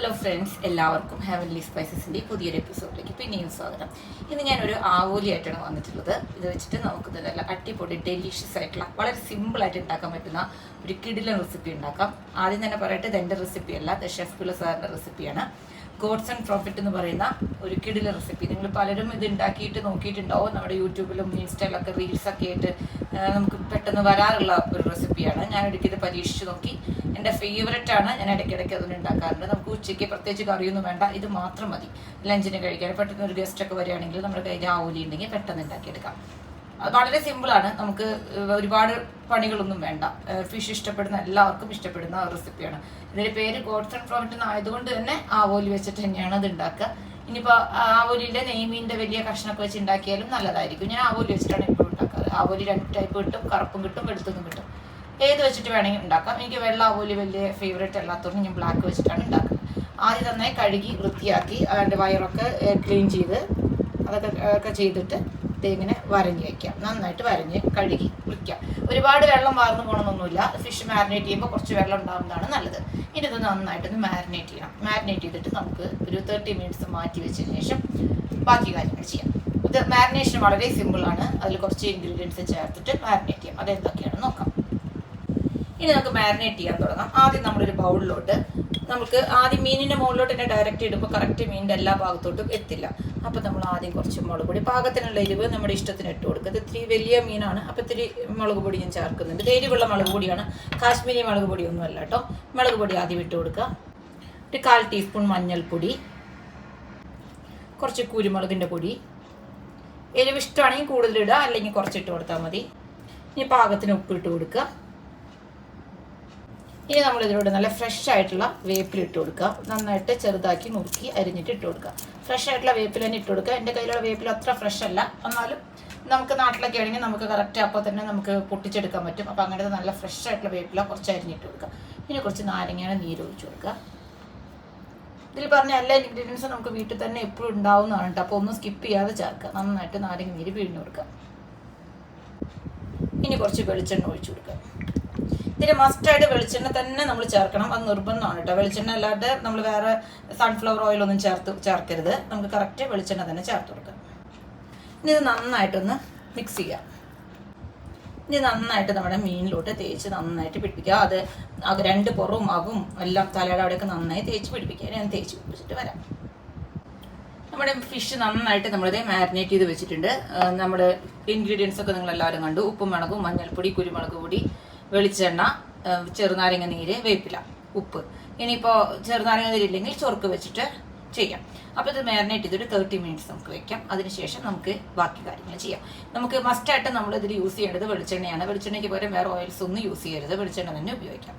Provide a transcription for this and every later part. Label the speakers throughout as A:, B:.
A: Hello friends, എല്ലാവർക്കും heavenly സ്പൈസസിൻ്റെ പുതിയൊരു എപ്പിസോഡിലേക്ക് പിന്നെയും സ്വാഗതം. ഇന്ന് ഞാനൊരു ആവോലി ആയിട്ടാണ് വന്നിട്ടുള്ളത്. ഇത് വെച്ചിട്ട് നമുക്ക് നല്ല അടിപൊളി ഡെലീഷ്യസ് ആയിട്ടുള്ള വളരെ സിമ്പിളായിട്ട് ഉണ്ടാക്കാൻ പറ്റുന്ന ഒരു കിടിലൻ റെസിപ്പി ഉണ്ടാക്കാം. ആദ്യം തന്നെ പറയട്ടെ, ഇത് എൻ്റെ റെസിപ്പിയല്ല, ഇത് ഷെഫ് പിള്ള സാറിൻ്റെ റെസിപ്പിയാണ്. ഗോഡ്സ് ആൻഡ് പ്രോഫിറ്റ് എന്ന് പറയുന്ന ഒരു കിടിലൻ റെസിപ്പി. നിങ്ങൾ പലരും ഇത് ഉണ്ടാക്കിയിട്ട് നോക്കിയിട്ടുണ്ടാവും. നമ്മുടെ യൂട്യൂബിലും ഇൻസ്റ്റയിലൊക്കെ റീൽസൊക്കെ ആയിട്ട് നമുക്ക് പെട്ടെന്ന് വരാറുള്ള ഒരു റെസിപ്പിയാണ്. ഞാൻ ഇടയ്ക്ക് ഇത് പരീക്ഷിച്ച് നോക്കി. എൻ്റെ ഫേവററ്റ് ആണ്. ഞാൻ ഇടയ്ക്കിടയ്ക്ക് അതൊന്നും ഉണ്ടാക്കാറുണ്ട്. നമുക്ക് ഉച്ചയ്ക്ക് പ്രത്യേകിച്ച് കറിയൊന്നും വേണ്ട, ഇത് മാത്രം മതി ലഞ്ചിന് കഴിക്കാൻ. പെട്ടെന്ന് ഒരു ഗസ്റ്റൊക്കെ വരികയാണെങ്കിൽ നമ്മുടെ കയ്യിൽ ആവോലി ഉണ്ടെങ്കിൽ പെട്ടെന്ന് ഉണ്ടാക്കിയെടുക്കാം. അത് വളരെ സിമ്പിളാണ്. നമുക്ക് ഒരുപാട് പണികളൊന്നും വേണ്ട. ഫിഷ് ഇഷ്ടപ്പെടുന്ന എല്ലാവർക്കും ഇഷ്ടപ്പെടുന്ന റെസിപ്പിയാണ്. ഇതിൻ്റെ പേര് ഗോഡ്സ് ആൻഡ് പ്രോഫിറ്റ് എന്നായതുകൊണ്ട് തന്നെ ആവോലി വെച്ചിട്ട് തന്നെയാണ് അത് ഉണ്ടാക്കുക. ഇനിയിപ്പോൾ ആവോലിൻ്റെ നെയ്മീൻ്റെ വലിയ കഷ്ണമൊക്കെ വെച്ച് ഉണ്ടാക്കിയാലും നല്ലതായിരിക്കും. ഞാൻ ആവോലി വെച്ചിട്ടാണ് എപ്പോഴും ഉണ്ടാക്കാറ്. ആവോലി 2 ടൈപ്പ് കിട്ടും, കറുപ്പും കിട്ടും, വെളുത്തതും കിട്ടും. ഏത് വെച്ചിട്ട് വേണമെങ്കിൽ ഉണ്ടാക്കാം. എനിക്ക് വെള്ള ആവോലി വലിയ ഫേവറേറ്റ് അല്ലാത്തതുകൊണ്ട് ഞാൻ ബ്ലാക്ക് വെച്ചിട്ടാണ് ഉണ്ടാക്കുന്നത്. ആദ്യം നന്നായി കഴുകി വൃത്തിയാക്കി അതിൻ്റെ വയറൊക്കെ ക്ലീൻ ചെയ്ത് അതൊക്കെ ചെയ്തിട്ട് ഇങ്ങനെ വരഞ്ഞ് വയ്ക്കാം. നന്നായിട്ട് വരഞ്ഞ് കഴുകി വയ്ക്കാം. ഒരുപാട് വെള്ളം വാർന്നു പോകണമെന്നൊന്നുമില്ല. ഫിഷ് മാരിനേറ്റ് ചെയ്യുമ്പോൾ കുറച്ച് വെള്ളം ഉണ്ടാകുന്നതാണ് നല്ലത്. ഇനി ഇത് നന്നായിട്ടൊന്ന് മാരിനേറ്റ് ചെയ്യണം. മാരിനേറ്റ് ചെയ്തിട്ട് നമുക്ക് ഒരു 30 മിനിറ്റ്സ് മാറ്റി വെച്ചതിന് ശേഷം ബാക്കി കാര്യങ്ങൾ ചെയ്യാം. ഇത് മാരിനേഷൻ വളരെ സിമ്പിളാണ്. അതിൽ കുറച്ച് ഇൻഗ്രീഡിയൻസ് ചേർത്തിട്ട് മാരിനേറ്റ് ചെയ്യാം. അതെന്തൊക്കെയാണെന്ന് നോക്കാം. ഇനി നമുക്ക് മാരിനേറ്റ് ചെയ്യാൻ തുടങ്ങാം. ആദ്യം നമ്മളൊരു ബൗളിലോട്ട് നമുക്ക് ആദ്യം മീനിൻ്റെ മുകളിലോട്ട് തന്നെ ഡയറക്റ്റ് ഇടുമ്പോൾ കറക്റ്റ് മീനിൻ്റെ എല്ലാ ഭാഗത്തോട്ടും എത്തില്ല. അപ്പോൾ നമ്മൾ ആദ്യം കുറച്ച് മുളക് പൊടി, പാകത്തിനുള്ള എരിവ് നമ്മുടെ ഇഷ്ടത്തിന് ഇട്ട് കൊടുക്കുക. ഇത് ഇത്തിരി വലിയ മീനാണ്, അപ്പോൾ ഇത്തിരി മുളക് പൊടി ഞാൻ ചേർക്കുന്നുണ്ട്. ഇത് എരിവുള്ള മുളക് പൊടിയാണ്, കാശ്മീരി മുളക് പൊടിയൊന്നും അല്ല കേട്ടോ. മുളക് പൊടി ആദ്യം ഇട്ട് കൊടുക്കുക. ഒരു 1/4 ടീസ്പൂൺ മഞ്ഞൾപ്പൊടി, കുറച്ച് കുരുമുളകിൻ്റെ പൊടി. എരിവ് ഇഷ്ടമാണെങ്കിൽ കൂടുതലിടുക, അല്ലെങ്കിൽ കുറച്ചിട്ട് കൊടുത്താൽ മതി. ഇനി പാകത്തിന് ഉപ്പിട്ട് കൊടുക്കുക. ഇനി നമ്മളിതിലൂടെ നല്ല ഫ്രഷ് ആയിട്ടുള്ള വേപ്പിലിട്ട് കൊടുക്കുക. നന്നായിട്ട് ചെറുതാക്കി നുറുക്കി അരിഞ്ഞിട്ട് ഇട്ട് കൊടുക്കുക. ഫ്രഷ് ആയിട്ടുള്ള വേപ്പിൽ തന്നെ ഇട്ട് കൊടുക്കുക. എൻ്റെ കയ്യിലുള്ള വേപ്പിൽ അത്ര ഫ്രഷ് അല്ല, എന്നാലും നമുക്ക് നാട്ടിലൊക്കെ ആണെങ്കിൽ നമുക്ക് കറക്റ്റ് അപ്പോൾ തന്നെ നമുക്ക് പൊട്ടിച്ചെടുക്കാൻ പറ്റും. അപ്പോൾ അങ്ങനത്തെ നല്ല ഫ്രഷ് ആയിട്ടുള്ള വേപ്പില കുറച്ച് അരിഞ്ഞിട്ട് കൊടുക്കുക. ഇനി കുറച്ച് നാരങ്ങയുടെ നീര് ഒഴിച്ച് കൊടുക്കുക. ഇതിൽ പറഞ്ഞ എല്ലാ ഇൻഗ്രീഡിയൻസും നമുക്ക് വീട്ടിൽ തന്നെ എപ്പോഴും ഉണ്ടാവുന്നതാണ് കേട്ടോ. അപ്പോൾ ഒന്നും സ്കിപ്പ് ചെയ്യാതെ ചേർക്കുക. നന്നായിട്ട് നാരങ്ങ നീര് പിഴിഞ്ഞ് കൊടുക്കുക. ഇനി കുറച്ച് വെളിച്ചെണ്ണ ഒഴിച്ചു കൊടുക്കുക. ഇതിന് മസ്റ്റായിട്ട് വെളിച്ചെണ്ണ തന്നെ നമ്മൾ ചേർക്കണം. അത് നിർബന്ധമാണ് കേട്ടോ. വെളിച്ചെണ്ണ അല്ലാതെ നമ്മൾ വേറെ സൺഫ്ലവർ ഓയിലൊന്നും ചേർക്കരുത്. നമുക്ക് കറക്റ്റ് വെളിച്ചെണ്ണ തന്നെ ചേർത്ത് കൊടുക്കാം. ഇനി ഇത് നന്നായിട്ടൊന്ന് മിക്സ് ചെയ്യാം. ഇനി നന്നായിട്ട് നമ്മുടെ മീനിലോട്ട് തേച്ച് നന്നായിട്ട് പിടിപ്പിക്കുക. അത് 2 പുറവും അകും എല്ലാം തലയുടെ അവിടെയൊക്കെ നന്നായി തേച്ച് പിടിപ്പിക്കുക. ഞാൻ തേച്ച് പിടിപ്പിച്ചിട്ട് വരാം. നമ്മുടെ ഫിഷ് നന്നായിട്ട് നമ്മളിത് മാരിനേറ്റ് ചെയ്ത് വെച്ചിട്ടുണ്ട്. നമ്മുടെ ഇൻഗ്രീഡിയൻസ് ഒക്കെ നിങ്ങളെല്ലാവരും കണ്ടു. ഉപ്പും മുളകും, മഞ്ഞൾപ്പൊടി, കുരുമുളക് പൊടി, വെളിച്ചെണ്ണ, ചെറുനാരങ്ങ നീര്, വേപ്പില, ഉപ്പ്. ഇനിയിപ്പോൾ ചെറുനാരങ്ങ നീര് ഇല്ലെങ്കിൽ ചൊറുക്ക് വെച്ചിട്ട് ചെയ്യാം. അപ്പോൾ ഇത് മാരിനേറ്റ് ചെയ്തിട്ട് 30 മിനിറ്റ്സ് നമുക്ക് വെക്കാം. അതിനുശേഷം നമുക്ക് ബാക്കി കാര്യങ്ങൾ ചെയ്യാം. നമുക്ക് മസ്റ്റായിട്ട് നമ്മളിതിൽ യൂസ് ചെയ്യേണ്ടത് വെളിച്ചെണ്ണയാണ്. വെളിച്ചെണ്ണയ്ക്ക് പകരം വേറെ ഓയിൽസ് ഒന്നും യൂസ് ചെയ്യരുത്. വെളിച്ചെണ്ണ തന്നെ ഉപയോഗിക്കാം.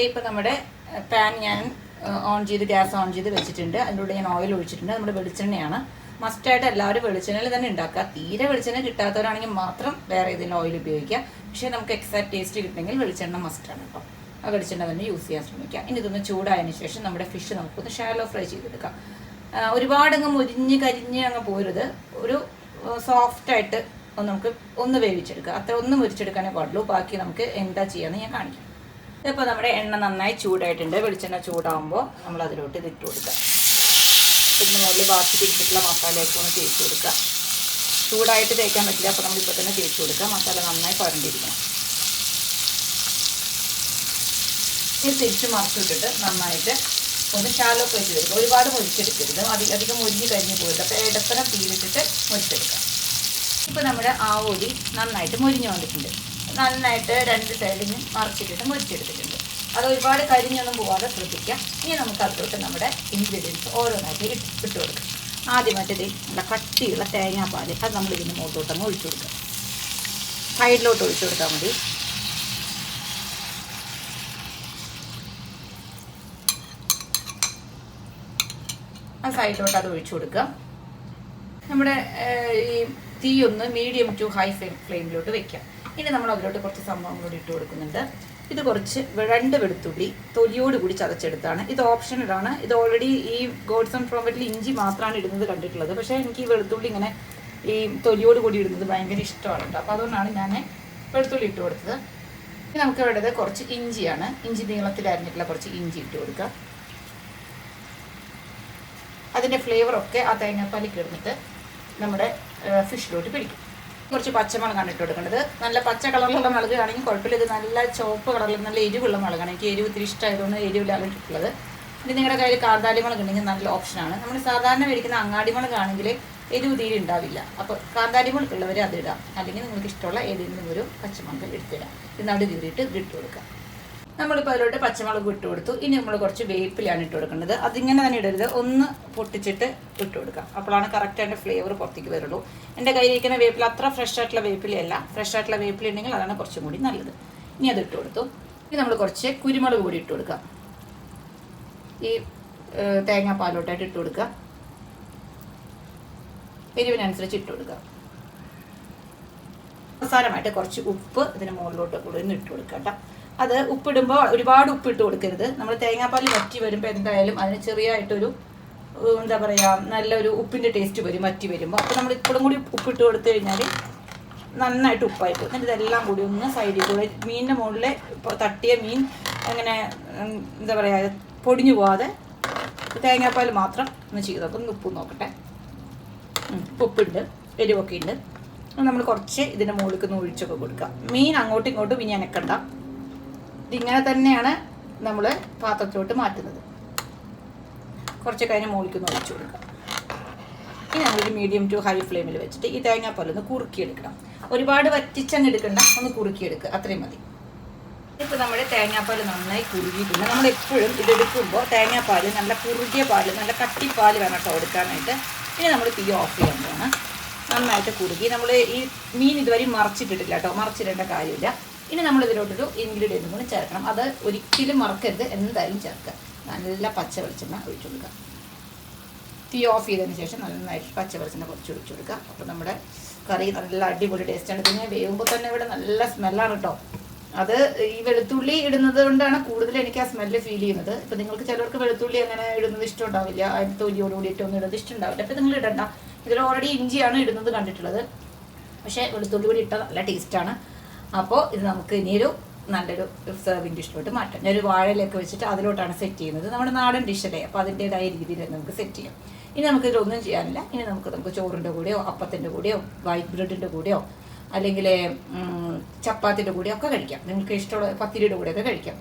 A: ഇപ്പോൾ നമ്മുടെ പാൻ ഞാൻ ഗ്യാസ് ഓൺ ചെയ്ത് വെച്ചിട്ടുണ്ട്. അതിലൂടെ ഞാൻ ഓയിൽ ഒഴിച്ചിട്ടുണ്ട്. നമ്മുടെ വെളിച്ചെണ്ണയാണ്. മസ്റ്റായിട്ട് എല്ലാവരും വെളിച്ചെണ്ണയിൽ തന്നെ ഉണ്ടാക്കുക. തീരെ വെളിച്ചെണ്ണ കിട്ടാത്തവരാണെങ്കിൽ മാത്രം വേറെ ഏതെങ്കിലും ഓയിൽ ഉപയോഗിക്കുക. പക്ഷേ നമുക്ക് എക്സാക്ട് ടേസ്റ്റ് കിട്ടണമെങ്കിൽ വെളിച്ചെണ്ണ മസ്റ്റാണ് കേട്ടോ. ആ വെളിച്ചെണ്ണ തന്നെ യൂസ് ചെയ്യാൻ ശ്രമിക്കുക. ഇനി ഇതൊന്ന് ചൂടായതിനു ശേഷം നമ്മുടെ ഫിഷ് നമുക്കൊന്ന് ഷാലോ ഫ്രൈ ചെയ്തെടുക്കാം. ഒരുപാടങ്ങ് മുരിഞ്ഞ് കരിഞ്ഞ് അങ്ങ് പോരുത്. ഒരു സോഫ്റ്റായിട്ട് നമുക്ക് ഒന്ന് വേവിച്ചെടുക്കുക. അത്ര ഒന്ന് മുരിച്ചെടുക്കാനേ പാടുള്ളൂ. ബാക്കി നമുക്ക് എന്താ ചെയ്യാമെന്ന് ഞാൻ കാണിക്കാം. ഇപ്പോൾ നമ്മുടെ എണ്ണ നന്നായി ചൂടായിട്ടുണ്ട്. വെളിച്ചെണ്ണ ചൂടാകുമ്പോൾ നമ്മൾ അതിലോട്ട് ഇതിട്ട് കൊടുക്കുക. ഇതിന് മുകളിൽ ബാക്കി പിടിച്ചിട്ടുള്ള മസാലയൊക്കെ ഒന്ന് തേച്ച് കൊടുക്കുക. ചൂടായിട്ട് തേക്കാൻ പറ്റില്ല, അപ്പോൾ നമ്മളിപ്പോൾ തന്നെ തേച്ച് കൊടുക്കുക. മസാല നന്നായി പരണ്ടിരിക്കണം. ഇത് തിരിച്ച് മറിച്ചിട്ടിട്ട് നന്നായിട്ട് ഒന്ന് ഷാലോ ഫ്രൈ ചെയ്തെടുക്കുക. ഒരുപാട് മുരിച്ചെടുക്കരുത്, അധികം മുരിഞ്ഞ് കരിഞ്ഞ് പോയിട്ട്. അപ്പോൾ ഇടത്തരം തീരിട്ടിട്ട് മുരിച്ചെടുക്കുക. ഇപ്പോൾ നമ്മുടെ ആവോലി നന്നായിട്ട് മുരിഞ്ഞ് വന്നിട്ടുണ്ട്. നന്നായിട്ട് 2 സൈഡിലും മറിച്ചിട്ടിട്ട് മുരിച്ചെടുത്തിട്ടുണ്ട്. അത് ഒരുപാട് കരിഞ്ഞൊന്നും പോകാതെ ശ്രദ്ധിക്കാം. ഇനി നമുക്ക് അതിലോട്ട് നമ്മുടെ ഇൻഗ്രീഡിയൻസ് ഓരോന്നായിട്ട് ഇട്ട് കൊടുക്കാം. ആദ്യമായിട്ട് നല്ല കട്ടിയുള്ള തേങ്ങാപ്പാൽ അത് നമ്മൾ ഇതിൻ്റെ മുകളിലോട്ടങ്ങ് ഒഴിച്ചു കൊടുക്കുക. സൈഡിലോട്ട് ഒഴിച്ചു കൊടുത്താൽ മതി. ആ സൈഡിലോട്ട് അത് ഒഴിച്ചു കൊടുക്കുക. നമ്മുടെ ഈ തീ ഒന്ന് മീഡിയം ടു ഹൈ ഫ്ലെയിമിലോട്ട് വെക്കാം. ഇനി നമ്മൾ അതിലോട്ട് കുറച്ച് സംഭവം കൂടി ഇട്ട് കൊടുക്കുന്നുണ്ട്. ഇത് കുറച്ച് 2 വെളുത്തുള്ളി തൊലിയോട് കൂടി ചതച്ചെടുത്താണ്. ഇത് ഓപ്ഷണലാണ്. ഇത് ഓൾറെഡി ഈ ഗോഡ്സ് ആൻഡ് പ്രോഫിറ്റിൽ ഇഞ്ചി മാത്രമാണ് ഇടുന്നത് കണ്ടിട്ടുള്ളത്. പക്ഷേ എനിക്ക് ഈ വെളുത്തുള്ളി ഇങ്ങനെ ഈ തൊലിയോട് കൂടി ഇടുന്നത് ഭയങ്കര ഇഷ്ടമാണ് കേട്ടോ. അപ്പോൾ അതുകൊണ്ടാണ് ഞാൻ വെളുത്തുള്ളി ഇട്ട് കൊടുത്തത്. ഇനി നമുക്ക് വേണ്ടത് കുറച്ച് ഇഞ്ചിയാണ്. ഇഞ്ചി നീളത്തിൽ അരിഞ്ഞിട്ടുള്ള കുറച്ച് ഇഞ്ചി ഇട്ട് കൊടുക്കുക. അതിൻ്റെ ഫ്ലേവറൊക്കെ ആ തേങ്ങാപ്പാലിൽ കിടന്നിട്ട് നമ്മുടെ ഫിഷിലോട്ട് പിടിക്കും. കുറച്ച് പച്ചമുളകാണ് ഇട്ട് കൊടുക്കേണ്ടത്. നല്ല പച്ച കളറിലുള്ള മുളക് ആണെങ്കിൽ കുഴപ്പമില്ല. ഇത് നല്ല ചുവപ്പ് കളറിൽ നല്ല എരിവുള്ള മുളകാണ്. എനിക്ക് എരിവ് ഇത്തിരി ഇഷ്ടമായതുകൊണ്ട് എരിവിലാണ് ഇട്ടിട്ടുള്ളത്. ഇത് നിങ്ങളുടെ കയ്യിൽ കാന്താരി മുളക് ഉണ്ടെങ്കിൽ നല്ല ഓപ്ഷനാണ്. നമ്മൾ സാധാരണ മേടിക്കുന്ന അങ്ങാടി മുളകാണെങ്കിൽ എരിവ് തീരെ ഉണ്ടാവില്ല. അപ്പോൾ കാന്താരി മുളക് ഉള്ളവർ അതിടാം. അല്ലെങ്കിൽ നിങ്ങൾക്ക് ഇഷ്ടമുള്ള ഏതെങ്കിലും ഒരു പച്ചമുളക് എടുത്തിടാം. ഇത് നടുവ് കീറിയിട്ട് ഇത് ഇട്ട് കൊടുക്കാം. നമ്മളിപ്പോൾ അതിലോട്ട് പച്ചമുളക് ഇട്ട് കൊടുത്തു. ഇനി നമ്മൾ കുറച്ച് വേപ്പിലാണ് ഇട്ട് കൊടുക്കേണ്ടത്. അതിങ്ങനെ തന്നെ ഇടരുത്, ഒന്ന് പൊട്ടിച്ചിട്ട് ഇട്ട് കൊടുക്കാം. അപ്പോഴാണ് കറക്റ്റ് അതിൻ്റെ ഫ്ലേവർ പുറത്തേക്ക് വരുള്ളൂ. എൻ്റെ കയ്യിലിരിക്കുന്ന വേപ്പില അത്ര ഫ്രഷ് ആയിട്ടുള്ള വേപ്പിലയല്ല. ഫ്രഷ് ആയിട്ടുള്ള വേപ്പില ഉണ്ടെങ്കിൽ അതാണ് കുറച്ചും കൂടി നല്ലത്. ഇനി അത് ഇട്ട് കൊടുത്തു. ഇനി നമ്മൾ കുറച്ച് കുരുമുളക് കൂടി ഇട്ട് കൊടുക്കാം. ഈ തേങ്ങാപ്പാലോട്ടായിട്ട് ഇട്ട് കൊടുക്കുക. എരിവിനനുസരിച്ച് ഇട്ട് കൊടുക്കുക. അവസാനമായിട്ട് കുറച്ച് ഉപ്പ് ഇതിന് മുകളിലോട്ട് കൂടി ഒന്ന് ഇട്ട് കൊടുക്കുക കേട്ടോ. അത് ഉപ്പിടുമ്പോൾ ഒരുപാട് ഉപ്പിട്ട് കൊടുക്കരുത്. നമ്മൾ തേങ്ങാപ്പാൽ വറ്റി വരുമ്പോൾ എന്തായാലും അതിന് ചെറിയായിട്ടൊരു എന്താ പറയുക, നല്ലൊരു ഉപ്പിൻ്റെ ടേസ്റ്റ് വരും വറ്റി വരുമ്പോൾ. അപ്പോൾ നമ്മൾ ഇപ്പോഴും കൂടി ഉപ്പിട്ട് കൊടുത്തു കഴിഞ്ഞാൽ നന്നായിട്ട് ഉപ്പായി പോകും. എന്നിട്ട് ഇതെല്ലാം കൂടി ഒന്ന് സൈഡിൽ കൂടെ മീനിൻ്റെ മുകളിൽ തട്ടിയ മീൻ അങ്ങനെ എന്താ പറയുക പൊടിഞ്ഞു പോവാതെ തേങ്ങാപ്പാൽ മാത്രം ഒന്ന് ചെയ്ത് നോക്കും. ഒന്ന് ഉപ്പ് നോക്കട്ടെ. ഉപ്പുണ്ട്, എരിവൊക്കെ ഉണ്ട്. നമ്മൾ കുറച്ച് ഇതിൻ്റെ മുകളിലേക്ക് ഒന്ന് ഒഴിച്ചൊക്കെ കൊടുക്കുക. മീൻ അങ്ങോട്ടും ഇങ്ങോട്ടും ഇനി അനക്കണ്ട. ഇതിങ്ങനെ തന്നെയാണ് നമ്മൾ പാത്രത്തിലോട്ട് മാറ്റുന്നത്. കുറച്ച് കഴിഞ്ഞ് മുകളിലേക്ക് ഒന്ന് ഒഴിച്ചു കൊടുക്കുക. ഇനി നമ്മളൊരു മീഡിയം ടു ഹൈ ഫ്ലെയിമിൽ വെച്ചിട്ട് ഈ തേങ്ങാപ്പാലൊന്ന് കുറുക്കിയെടുക്കണം. ഒരുപാട് വറ്റിച്ചങ്ങ് എടുക്കണ്ട, ഒന്ന് കുറുക്കിയെടുക്കുക, അത്രയും മതി. ഇപ്പോൾ നമ്മുടെ തേങ്ങാപ്പാൽ നന്നായി കുറുകിയിട്ടുണ്ട്. നമ്മളെപ്പോഴും ഇതെടുക്കുമ്പോൾ തേങ്ങാപ്പാൽ നല്ല കുറുകിയ പാൽ, നല്ല കട്ടിപ്പാൽ വേണം കേട്ടോ എടുക്കാനായിട്ട്. ഇനി നമ്മൾ തീ ഓഫ് ചെയ്യാൻ പോകണം. നന്നായിട്ട് കുറുകി നമ്മൾ ഈ മീൻ ഇതുവരെ മറച്ചിട്ടിട്ടില്ല കേട്ടോ, മറച്ചിടേണ്ട കാര്യമില്ല. ഇനി നമ്മൾ ഇതിലോട്ടൊരു ഇൻഗ്രീഡിയൻറ്റും കൂടി ചേർക്കണം. അത് ഒരിക്കലും മറക്കരുത്, എന്തായാലും ചേർക്കുക. നല്ല പച്ച വെളിച്ചെണ്ണ ഒഴിച്ചു കൊടുക്കുക. തീ ഓഫ് ചെയ്തതിന് ശേഷം നന്നായിട്ട് പച്ച വെളിച്ചെണ്ണ കുറച്ച് ഒഴിച്ചു കൊടുക്കുക. അപ്പോൾ നമ്മുടെ കറി നല്ല അടിപൊളി ടേസ്റ്റാണ്. പിന്നെ വേവുമ്പോൾ തന്നെ ഇവിടെ നല്ല സ്മെല്ലാണ് കേട്ടോ. അത് ഈ വെളുത്തുള്ളി ഇടുന്നത് കൊണ്ടാണ് കൂടുതൽ എനിക്ക് ആ സ്മെല്ല് ഫീൽ ചെയ്യുന്നത്. ഇപ്പം നിങ്ങൾക്ക് ചിലർക്ക് വെളുത്തുള്ളി അങ്ങനെ ഇടുന്നത് ഇഷ്ടമുണ്ടാവില്ല, അതിന് തൊലിയോട് കൂടിയിട്ടൊന്നും ഇടുന്നത് ഇഷ്ടമുണ്ടാവില്ല. അപ്പം നിങ്ങൾ ഇടണ്ട. ഇതിൽ ഓൾറെഡി ഇഞ്ചിയാണ് ഇടുന്നത് കണ്ടിട്ടുള്ളത്. പക്ഷേ വെളുത്തുള്ളി കൂടി ഇട്ടാൽ നല്ല ടേസ്റ്റാണ്. അപ്പോൾ ഇത് നമുക്ക് ഇനിയൊരു നല്ലൊരു സെർവിങ് ഡിഷിലോട്ട് മാറ്റാം. ഞാനൊരു വാഴയിലൊക്കെ വെച്ചിട്ട് അതിലോട്ടാണ് സെറ്റ് ചെയ്യുന്നത്. നമ്മുടെ നാടൻ ഡിഷല്ലേ, അപ്പോൾ അതിൻ്റേതായ രീതിയിൽ നമുക്ക് സെറ്റ് ചെയ്യാം. ഇനി നമുക്കിതിലൊന്നും ചെയ്യാനില്ല. ഇനി നമുക്ക് ചോറിൻ്റെ കൂടെയോ അപ്പത്തിൻ്റെ കൂടെയോ വൈറ്റ് ബ്രെഡിൻ്റെ കൂടെയോ അല്ലെങ്കിൽ ചപ്പാത്തിൻ്റെ കൂടെയോ ഒക്കെ കഴിക്കാം. നിങ്ങൾക്ക് ഇഷ്ടമുള്ള പത്തിരിയുടെ കൂടെയൊക്കെ കഴിക്കാം.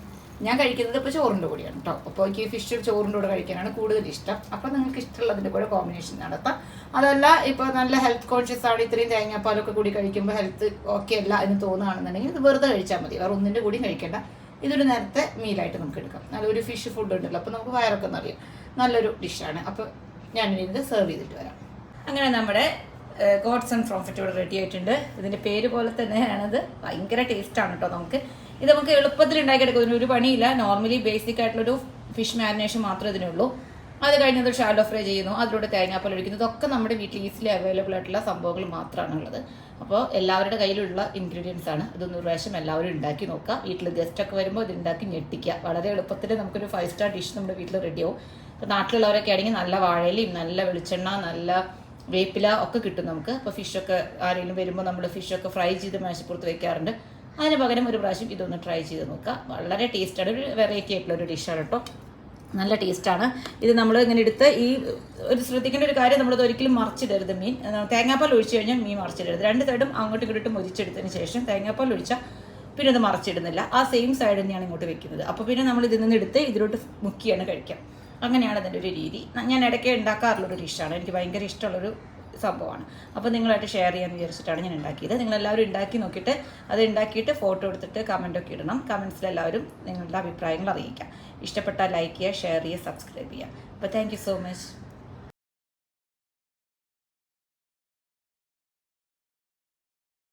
A: ഞാൻ കഴിക്കുന്നത് ഇപ്പോൾ ചോറിൻ്റെ കൂടെയാണ് കേട്ടോ. അപ്പോൾ എനിക്ക് ഫിഷ് ചോറിൻ്റെ കൂടെ കഴിക്കാനാണ് കൂടുതൽ ഇഷ്ടം. അപ്പോൾ നിങ്ങൾക്ക് ഇഷ്ടമുള്ളതിൻ്റെ കൂടെ കോമ്പിനേഷൻ നടത്താം. അതല്ല ഇപ്പോൾ നല്ല ഹെൽത്ത് കോൺഷ്യസ് ആണ്, ഇത്രയും തേങ്ങാപ്പാലൊക്കെ കൂടി കഴിക്കുമ്പോൾ ഹെൽത്ത് ഓക്കെ അല്ല എന്ന് തോന്നുകയാണെന്നുണ്ടെങ്കിൽ ഇത് വെറുതെ കഴിച്ചാൽ മതി. വേറെ ഒന്നിൻ്റെ കൂടിയും കഴിക്കേണ്ട. ഇതൊരു നേരത്തെ മീലായിട്ട് നമുക്ക് എടുക്കാം. നല്ലൊരു ഫിഷ് ഫുഡ് ഉണ്ടല്ലോ, അപ്പോൾ നമുക്ക് വയറൊക്കെ നിറയും. നല്ലൊരു ഡിഷാണ്. അപ്പോൾ ഞാനിത് സെർവ് ചെയ്തിട്ട് വരാം. അങ്ങനെ നമ്മുടെ ഗോഡ്സ് ആൻഡ് പ്രോഫിറ്റ് ഇവിടെ റെഡി ആയിട്ടുണ്ട്. ഇതിൻ്റെ പേര് പോലെ തന്നെയാണത്. ഭയങ്കര ടേസ്റ്റാണ് കേട്ടോ. ഇത് നമുക്ക് എളുപ്പത്തിൽ ഉണ്ടാക്കിയെടുക്കും. ഒരു പണിയില്ല. നോർമലി ബേസിക് ആയിട്ടുള്ളൊരു ഫിഷ് മാരിനേഷൻ മാത്രമേ ഇതിനുള്ളൂ. അത് കഴിഞ്ഞത് ഷാലോ ഫ്രൈ ചെയ്യുന്നു, അതിലൂടെ തേങ്ങാപ്പാൽ ഒഴിക്കുന്നു. ഇതൊക്കെ നമ്മുടെ വീട്ടിൽ ഈസിലി അവൈലബിൾ ആയിട്ടുള്ള സംഭവങ്ങൾ മാത്രമാണ് ഉള്ളത്. അപ്പോൾ എല്ലാവരുടെ കയ്യിലുള്ള ഇൻഗ്രീഡിയൻസ് ആണ്. ഇതൊന്ന് പ്രാവശ്യം എല്ലാവരും ഉണ്ടാക്കി നോക്കുക. വീട്ടിൽ ഗസ്റ്റൊക്കെ വരുമ്പോൾ ഇത് ഉണ്ടാക്കി ഞെട്ടിക്കുക. വളരെ എളുപ്പത്തിൽ നമുക്കൊരു 5 സ്റ്റാർ ഡിഷ് നമ്മുടെ വീട്ടിൽ റെഡിയാവും. ഇപ്പോൾ നാട്ടിലുള്ളവരൊക്കെ ആണെങ്കിൽ നല്ല വാഴയിലയും നല്ല വെളിച്ചെണ്ണ നല്ല വേപ്പില ഒക്കെ കിട്ടും നമുക്ക്. അപ്പോൾ ഫിഷൊക്കെ ആരെങ്കിലും വരുമ്പോൾ നമ്മൾ ഫിഷൊക്കെ ഫ്രൈ ചെയ്ത് മേശപ്പുറത്ത് വെക്കാറുണ്ട്. അതിന് പകരം ഒരു പ്രാവശ്യം ഇതൊന്ന് ട്രൈ ചെയ്ത് നോക്കുക. വളരെ ടേസ്റ്റാണ്. ഒരു വെറൈറ്റി ആയിട്ടുള്ളൊരു ഡിഷാണ് കേട്ടോ. നല്ല ടേസ്റ്റാണ്. ഇത് നമ്മൾ ഇങ്ങനെ എടുത്ത് ഈ ഒരു ശ്രദ്ധിക്കേണ്ട ഒരു കാര്യം, നമ്മളത് ഒരിക്കലും മറിച്ചിടരുത്. മീൻ തേങ്ങാപ്പാൽ ഒഴിച്ച് കഴിഞ്ഞാൽ മീൻ മറിച്ചിടരുത്. 2 സൈഡും അങ്ങോട്ടും ഇങ്ങോട്ടും മൊരിച്ചെടുത്തതിന് ശേഷം തേങ്ങാപ്പാൽ ഒഴിച്ചാൽ പിന്നെ അത് മറിച്ചിടുന്നില്ല. ആ സെയിം സൈഡ് തന്നെയാണ് ഇങ്ങോട്ട് വെക്കുന്നത്. അപ്പോൾ പിന്നെ നമ്മൾ ഇതിൽ നിന്ന് എടുത്ത് ഇതിലോട്ട് മുക്കിയാണ് കഴിക്കാം. അങ്ങനെയാണ് അതിൻ്റെ ഒരു രീതി. ഞാൻ ഇടയ്ക്ക് ഉണ്ടാക്കാറുള്ളൊരു ഡിഷാണ്. എനിക്ക് ഭയങ്കര ഇഷ്ടമുള്ളൊരു സംഭവമാണ്. അപ്പോൾ നിങ്ങളായിട്ട് ഷെയർ ചെയ്യാമെന്ന് വിചാരിച്ചിട്ടാണ് ഞാൻ ഉണ്ടാക്കിയത്. നിങ്ങളെല്ലാവരും ഉണ്ടാക്കി നോക്കിയിട്ട് അത് ഉണ്ടാക്കിയിട്ട് ഫോട്ടോ എടുത്തിട്ട് കമൻറ്റൊക്കെ ഇടണം. കമൻസിലെല്ലാവരും നിങ്ങളുടെ അഭിപ്രായങ്ങൾ അറിയിക്കാം. ഇഷ്ടപ്പെട്ടാൽ ലൈക്ക് ചെയ്യുക, ഷെയർ ചെയ്യുക, സബ്സ്ക്രൈബ് ചെയ്യുക. അപ്പോൾ താങ്ക് യു സോ മച്ച്.